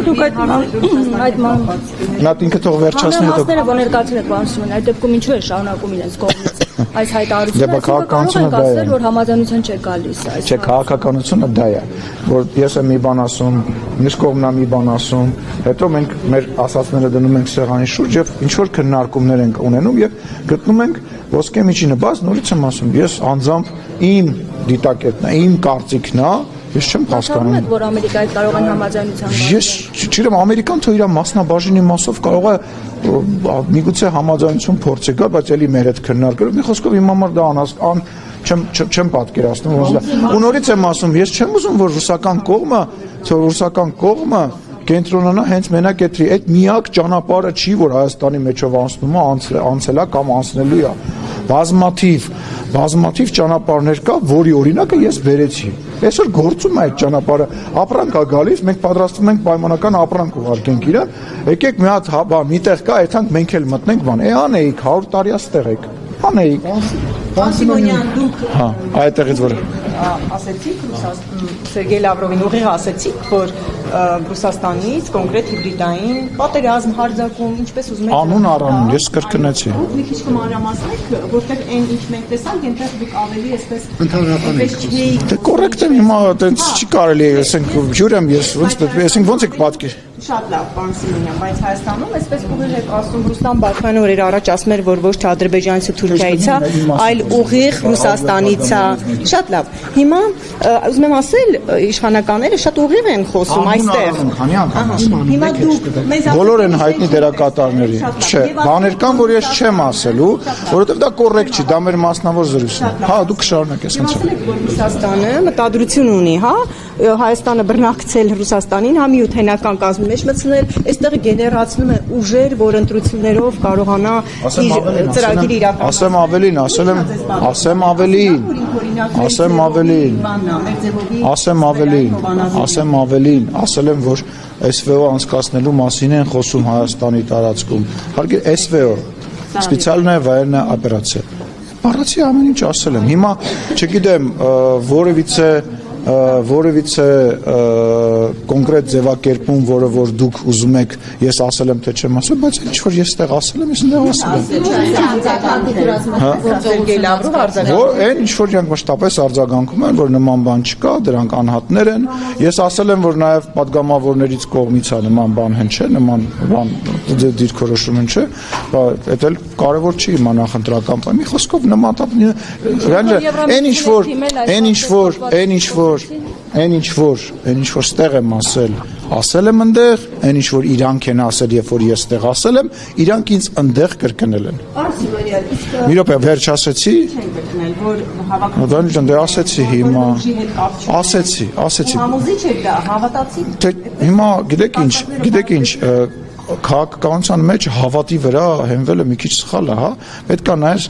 դուք այդ Նա ինքը թող վերջացնի հետո։ Մասները որ ներկայացրել եք բանություն, այդ դեպքում ինչու է շարունակում իրենց կողմից այս հայտարարությունը, քաղաքականությունը դա է, որ համաձայնության չէ գալիս այս։ Չէ, քաղաքականությունը դա է, որ ես եմ մի բան ասում, մյուս կողմն է մի բան ասում, հետո մենք մեր ասածները դնում ենք սեղանի շուրջ եւ ինչ որ քննարկումներ ենք ունենում եւ գտնում ենք ոսկե միջինը, բայց նորից եմ ասում, ես անձամբ իմ դիտակետն է, իմ կարծիքն է, ես չեմ հասկանում, որ Ամերիկայի կարող են համաձայնության գալ։ Ես չգիտեմ, Ամերիկան թող իր մասնաբաժինի մասով կարող է միգուցե համաձայնություն փորձի գա, բայց էլի մեր հետ քննարկելով, մի խոսքով իմ համար դա անհասկան չեմ պատկերացնում, ու նորից եմ ասում, ես չեմ ուզում, որ ռուսական կողմը կենտրոնանա հենց մենակ այդ միակ ճանապարհը չի, որ Հայաստանի մեջով անցնում է, անցել է կամ անցնելու է։ Բազմաթիվ ճանապարհներ կա, որի օրինակը ես բերեցի։ Այսօր գործում է այդ ճանապարհը, ապրանք է գալիս, մենք պատրաստվում ենք պայմանական ապրանք ուղարկենք իրան, եկեք մի հատ միտեղ կա, այդքանք մենք էլ մտնենք բան։ Անեիք 100 տարի աստեղ եք։ Անեիք։ Սիմոնյան, դուք այդտեղից որ ասեցիք Սերգեյ Լավրովին ուղիղ ասեցիք, որ Ռուսաստանից կոնկրետ հիբրիդային պատերազմ հարձակում, ինչպես ուզում եք անուն առանուն, ես կրկնեցի։ Դուք մի քիչ կմանրամասնեք, որտեղ այն ինչ մենք տեսանք, այնտեղ դուք ավելի այսպես ընդհանրական եք։ Դե կոռեկտ եմ, հիմա այդպես չի կարելի, ասենք ջուրեմ ես ոնց եք պատկեր։ Շատ լավ, պարոն Սիմոնյան, բայց Հայաստանում այսպես ուղիղ եք ասում Ռուստամ Բաքմանը օրեր առաջ ասում էր, որ ոչ թե Ադրբեջանից ու Թուրքիայից է, այլ ուղիղ Ռուսաստանից է։ Շատ լավ։ Հիմա ուզում եմ ասել, իշխանականները շատ ուղիղ են խոսում այստեղ։ Քանի անգամ ասում։ Հիմա դուք մեզ բոլոր են հայտնի դերակատարների։ Չէ, բաներ կան, որ ես չեմ ասելու, որովհետև դա կոռեկտ չի, դա մեր մասնավոր զրույցն է։ Հա, դուք շարունակեք ասենց։ Ռուսաստանը մտադրություն ունի, հա, Հայաստանը բռնակցել Ռուսաստանին, հա միութենական կազմի մեջ մտցնել, այստեղ գեներացնում է ուժեր, որ ընտրություններով կարողանա իր ծրագիրը իրականացնել։ Ասել եմ, որ SVO անցկացնելու մասին են խոսում Հայաստանի տարածքում։ Իհարկե SVO, սպეციальная военная операция։ Բառացի ամեն ինչ ասել եմ։ Հիմա չգիտեմ, որևիցե կոնկրետ ձևակերպում, որը որ դուք ուզում եք, ես ասել եմ թե չեմ ասել, բայց ինչ որ ես այդտեղ ասել եմ, ես այդտեղ ասել եմ։ Այն ինչ որ իրանք մշտապես արձագանքում են, որ նման բան չկա, դրանք անհատներ են։ Ես ասել եմ, որ նաև падգամավորներից կողմից է նման բան հնչել, նման բան դիրքորոշում հնչել, դա էլ կարևոր չի իմանա նախընտրական բան։ Մի խոսքով նման Այն ինչ որ ստեղ եմ ասել եմ ընդեղ, այն ինչ որ իրանք են ասել, երբ որ ես ստեղ ասել եմ, իրանք ինձ ընդեղ կրկնել են։ Մի րոպե, վերջ ասեցի։ Դե ասեցի հիմա։ Ասեցի։ Համոզիչ եք դա, հավատացի։ Հիմա գիտեք ինչ, քաղաքականության մեջ հավատի վրա հենվելը մի քիչ սխալ է, հա, պետք է նայես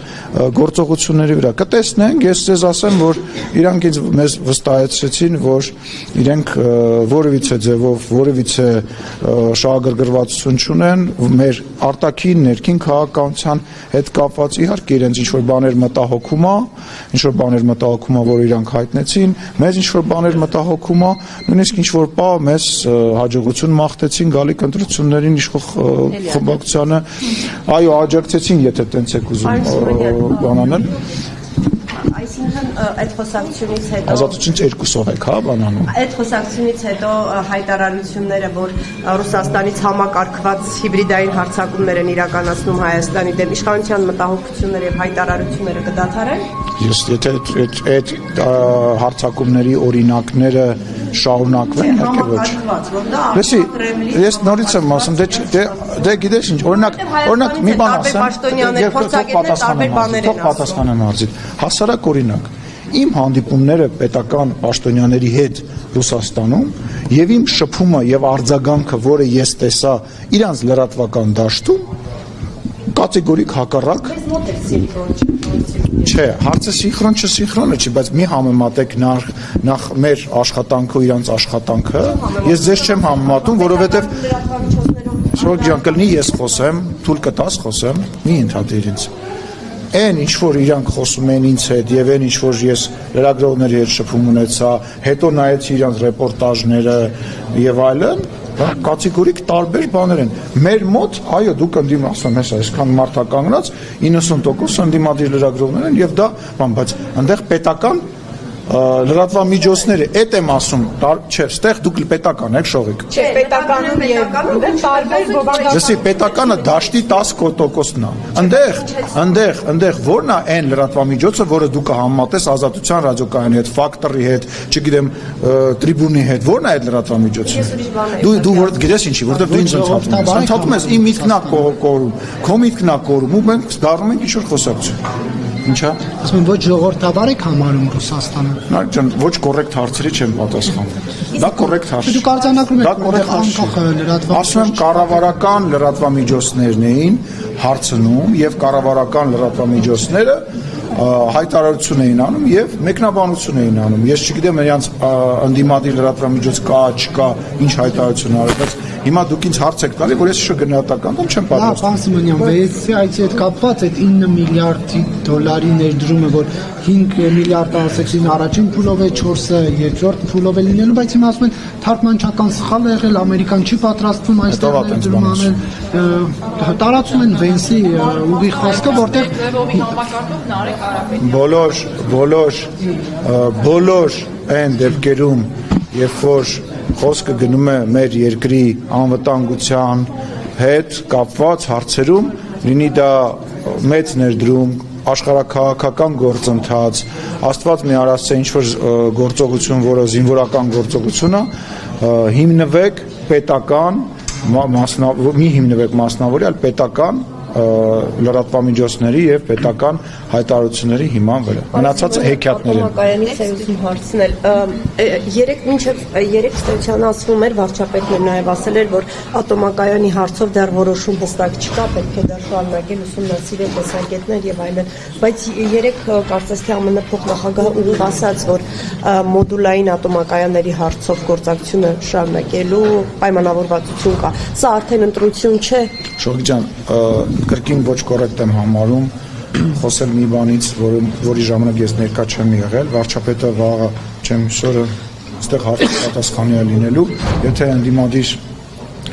գործողությունների վրա։ Կտեսնենք, ես ձեզ ասեմ, որ իրանք ինձ մեզ վստահեցրեցին, որ իրենք որևիցե ձևով, որևիցե շահագրգռվածություն չունեն մեր արտաքին ներքին քաղաքականության հետ կապված, իհարկե իրենց ինչ որ բաներ մտահոգում է, որ իրանք հայտնեցին, մեզ ինչ որ բաներ մտահոգում է, նույնիսկ ինչ որ պահ մեզ հաջողություն մաղթեցին գալիք ընտրություններին խմբակցությանը, այո, աջակցեցին, եթե տենց եք ուզում բան անել։ Այսինքն այդ խոսակցությունից հետո Ազատությունից 2-ով եք, հա, բանանում։ Այդ խոսակցությունից հետո հայտարարությունները, որ Ռուսաստանից համակարգված հիբրիդային հարձակումներ են իրականացնում Հայաստանի դեմ, իշխանության մտահոգությունները եւ հայտարարությունները կդադարեն։ Ես եթե այդ հարձակումների օրինակները շարունակվեն, իհարկե ոչ։ Լսի, ես նորից եմ ասում, դե գիտես ինչ, օրինակ մի բան ասեմ, թող պատասխանեմ հարցին։ Հասարակ օրինակ, իմ հանդիպումները պետական պաշտոնյաների հետ Ռուսաստանում եւ իմ շփումը եւ արձագանքը, որը ես տեսա իրանց լրատվական դաշտում, կատեգորիկ հակառակ չէ, հարցը սինխրոնը չի, բայց մի համեմատեք նախ մեր աշխատանքը ու իրանց աշխատանքը, ես ձեզ չեմ համեմատում, որովհետև շոկ ջան կլինի ես խոսեմ, թույլ կտաս խոսեմ, մի ընդհատիր ինձ։ Այն ինչ որ իրանք խոսում են ինձ հետ եւ այն ինչ որ ես լրագրողների հետ շփում ունեցա, հետո նայեցի իրանց ռեպորտաժները եւ այլն, կատեգորիկ տարբեր բաներ են։ Մեր մոտ, այո, դուք ասում ես, այսքան մարդ կանգնած 90% ընդդիմադիր լրագրողներ են եւ դա բան, բայց այնտեղ պետական լրատվամիջոցները, այդ եմ ասում, չէ, ստեղ դուք պետական եք շողիկ։ Չէ, պետականում եւ տարբեր բովանդակ։ Լսի, պետականը դաշտի 10%-ն է։ Այնտեղ ո՞րն է այն լրատվամիջոցը, որը դու կհամատես Ազատության ռադիոկայանի հետ, Ֆակտորի հետ, չգիտեմ, Տրիբունի հետ, ո՞րն է այդ լրատվամիջոցը։ Դու որ գիտես ինչի, որովհետեւ դու ինձ ընդհատում ես, իմ միտքն է կորում, քո միտքն է կորում, ու մենք դառնում ենք ինչ-որ խոսակցություն։ Ինչա։ Ասում եմ ոչ ժողովրդավար եք համարում Ռուսաստանը։ Նարեկ ջան, ոչ կոռեկտ հարցերի չեմ պատասխանում։ Դա կոռեկտ հարց։ Դուք արձանագրում եք անկախ լրատվամիջոցներ։ Ասում եմ կառավարական լրատվամիջոցներն էին հարցնում եւ կառավարական լրատվամիջոցները հայտարարություն էին անում եւ մեկնաբանություն էին անում։ Ես չգիտեմ նրանց ընդդիմադիր լրատվամիջոց կա, չկա, ինչ հայտարարություն արել, բայց հիմա դուք ինձ հարց եք տալի, որ ես շո գնահատական չեմ պատասխանում։ Պարոն Սիմոնյան, վեյսի այցի հետ կապված այդ 9 միլիարդի դոլարի ներդրումը, որ 5 միլիարդ ասեցին առաջին փուլով է, 4-ը երկրորդ փուլով է լինելու, բայց հիմա ասում են թարգմանչական սխալ է եղել, ամերիկան չի պատրաստվում այստեղ ներդրում անել, տարածում են Վենսի ուղի խոսքը, որտեղ բոլոր այն դեպքերում, երբ որ խոսքը գնում է մեր երկրի անվտանգության հետ կապված հարցերում, լինի դա մեծ ներդրում, աշխարհաքաղաքական գործընթաց, Աստված մի արածե ինչ-որ գործողություն, որը զինվորական գործողություն է, հիմնվեք պետական, մի հիմնվեք մասնավորի, այլ պետական լրատվամիջոցների եւ պետական հայտարարությունների հիման վրա։ Մնացածը հեքիաթներ են։ Ատոմակայանից եմ հարցնել։ Երեք ստացիան ասվում էր, վարչապետն էր նաև ասել էր, որ ատոմակայանի հարցով դեռ որոշում հստակ չկա, պետք է դա շարունակել ուսումնասիրել տեսակետներ եւ այլն, բայց երեք կարծես թե ԱՄՆ փոխնախագահը ուղիղ ասաց, որ մոդուլային ատոմակայանների հարցով գործակցությունը շարունակելու պայմանավորվածություն կա։ Սա արդեն ընտրություն չէ։ Շողիկ ջան, կրկին ոչ կոռեկտ եմ համարում խոսել մի բանից, որի ժամանակ ես ներկա չեմ եղել, վարչապետը վաղը չեմ սորը այստեղ հարցի պատասխանի է լինելու, եթե ընդդիմադիր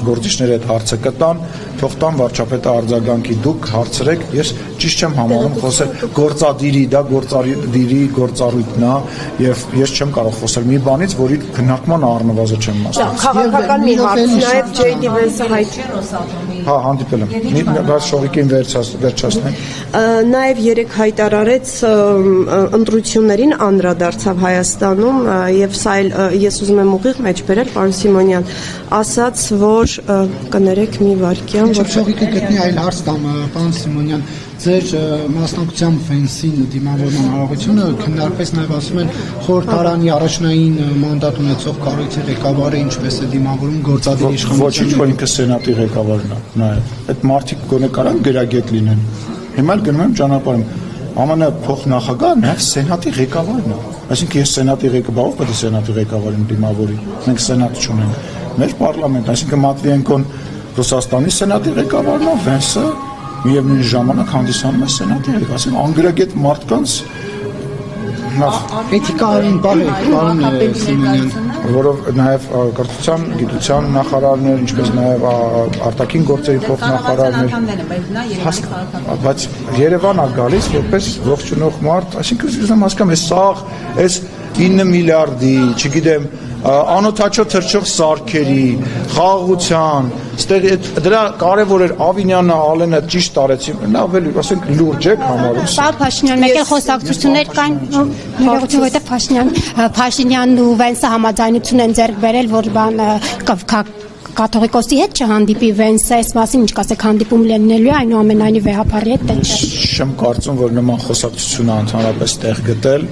գործիչները այդ հարցը կտան, թող տան վարչապետը արձագանքի, դուք հարցրեք, ես ճիշտ չեմ համարում խոսել գործադիրի, դա գործադիրի գործառույթն է եւ ես չեմ կարող խոսել մի բանից, որի քննարկման առնվազն չեմ մասնակցել։ Քաղաքական մի հարց, նաեւ J.D. Vance-ը հայտ Հա, հանդիպել եմ։ Բայց շողիկին վերջացնենք։ Նաև երեք հայտարարեց ընտրություններին անդրադարձավ Հայաստանում եւ սա ես ուզում եմ ուղիղ մեջ բերել պարոն Սիմոնյան, ասաց, որ կներեք մի վարքյան, որ շողիկը գտնի այլ հարց տամ, պարոն Սիմոնյան, ձեր մասնակցությամբ Վենսին դիմավորման արարողությունը քննարկվեց նաև ասում են խորհրդարանի առաջնային մանդատ ունեցող կառույցի ղեկավարը ինչպես է դիմավորում գործադիր իշխանության։ Ոչինչ, որ ինքը սենատի ղեկավարն է, նայեք։ Այդ մարդիկ գոնե կարան գրագետ լինեն։ Հիմա գնում եմ ճանապարհում։ ԱՄՆ փոխնախագահը նաև սենատի ղեկավարն է։ Այսինքն ես սենատի ղեկավարով պետք է սենատի ղեկավարին դիմավորի։ Մենք սենատ չունենք։ Մեր պարլամենտ, այսինքն Մատվիենկոն Ռուսաստանի սենատի ղեկավարն է, Վենսը միևնույն ժամանակ հանդիսանում է սենատի ղեկավարին, անգրագետ մարդկանց էթիկային բան է, պարոն Սիմոնյան, որով նաև կրթության, գիտության նախարարներ, ինչպես նաև արտաքին գործերի փոխնախարարներ, բայց Երևան է գալիս որպես ողջունող մարդ, այսինքն ուզում հասկանամ, այս 9 միլիարդի, չգիտեմ, անօթաչո թռչող սարքերի, խաղաղության, դրա կարևոր էր Ավինյանը, Ալենը ճիշտ արեցին, նա ավելի, ասենք, լուրջ եք համարում։ Պարոն Փաշինյան, մեկ էլ խոսակցություններ կան, որովհետև Փաշինյանն ու Վենսը համաձայնություն են ձեռք բերել, որ կաթողիկոսի հետ չհանդիպի Վենսը, այս մասին ինչ կասեք, հանդիպում լինելու է, այնուամենայնիվ վեհապարի հետ, թե չէ։ Չեմ կարծում, որ նման խոսակցություն է ընդհանրապես տեղ գտել։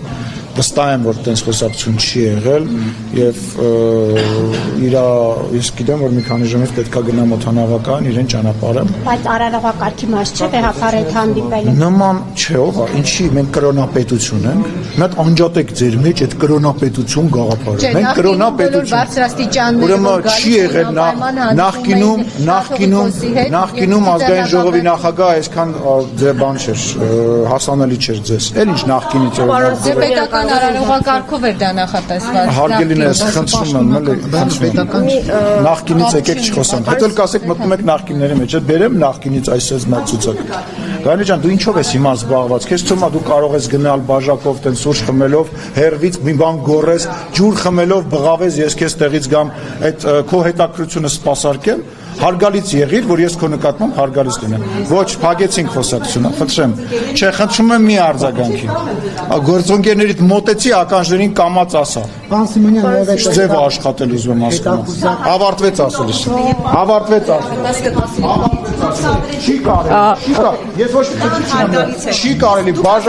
Վստահ եմ, որ տենց խոսակցություն չի եղել եւ ես գիտեմ, որ մի քանի ժամից պետք է գնամ օդանավական իրեն ճանապարհը։ Բայց արարողակարգի մաս չէ, վեհապարի հետ հանդիպելը։ Նման չէ, ով է, ինչի մենք կրոնապետություն ենք։ Մի հատ անջատեք ձեր մեջ այդ կրոնապետություն գաղափարը։ Մենք կրոնապետություն։ Ուրեմն չի եղել նախկինում ազգային ժողովի նախագահ այսքան ձեր բան չէր, հասանելի չէր ձեզ։ Էլ ինչ նախկինից օրինակ Պարոն Արար, ուղղակարգով էր դա նախատեսված։ Հարգելիներս, խնդրում եմ, էլի նախկինից եկեք չխոսանք։ Հետո էլ կասեք մտնում եք նախկինների մեջ, բերեմ նախկինից այսպես նա ցուցակ։ Գարնի ջան, դու ինչով ես հիմա զբաղված։ Քեզ թվում է դու կարող ես գնալ բաժակով տեն սուրճ խմելով, հերվից մի բան գորես, ջուր խմելով բղավես, ես քեզ տեղից գամ այդ քո հետաքրությունը սպասարկեմ։ Հարգալից եղիր, որ ես քո նկատմամբ հարգալից լինեմ։ Ոչ, փակեցինք խոսակցությունը, խնդրեմ։ Չէ, խնդրում եմ մի արձագանքի։ Գործընկերներիդ մոտեցի ականջներին կամած ասա։ Պարոն Սիմոնյան, Ձևը աշխատել ուզում եմ հասկանալ։ Ավարտվեց ասելիս։ Ավարտվեց ասելիս։ Չի կարելի։ Ես ոչ մի չի կարելի։ Չի կարելի։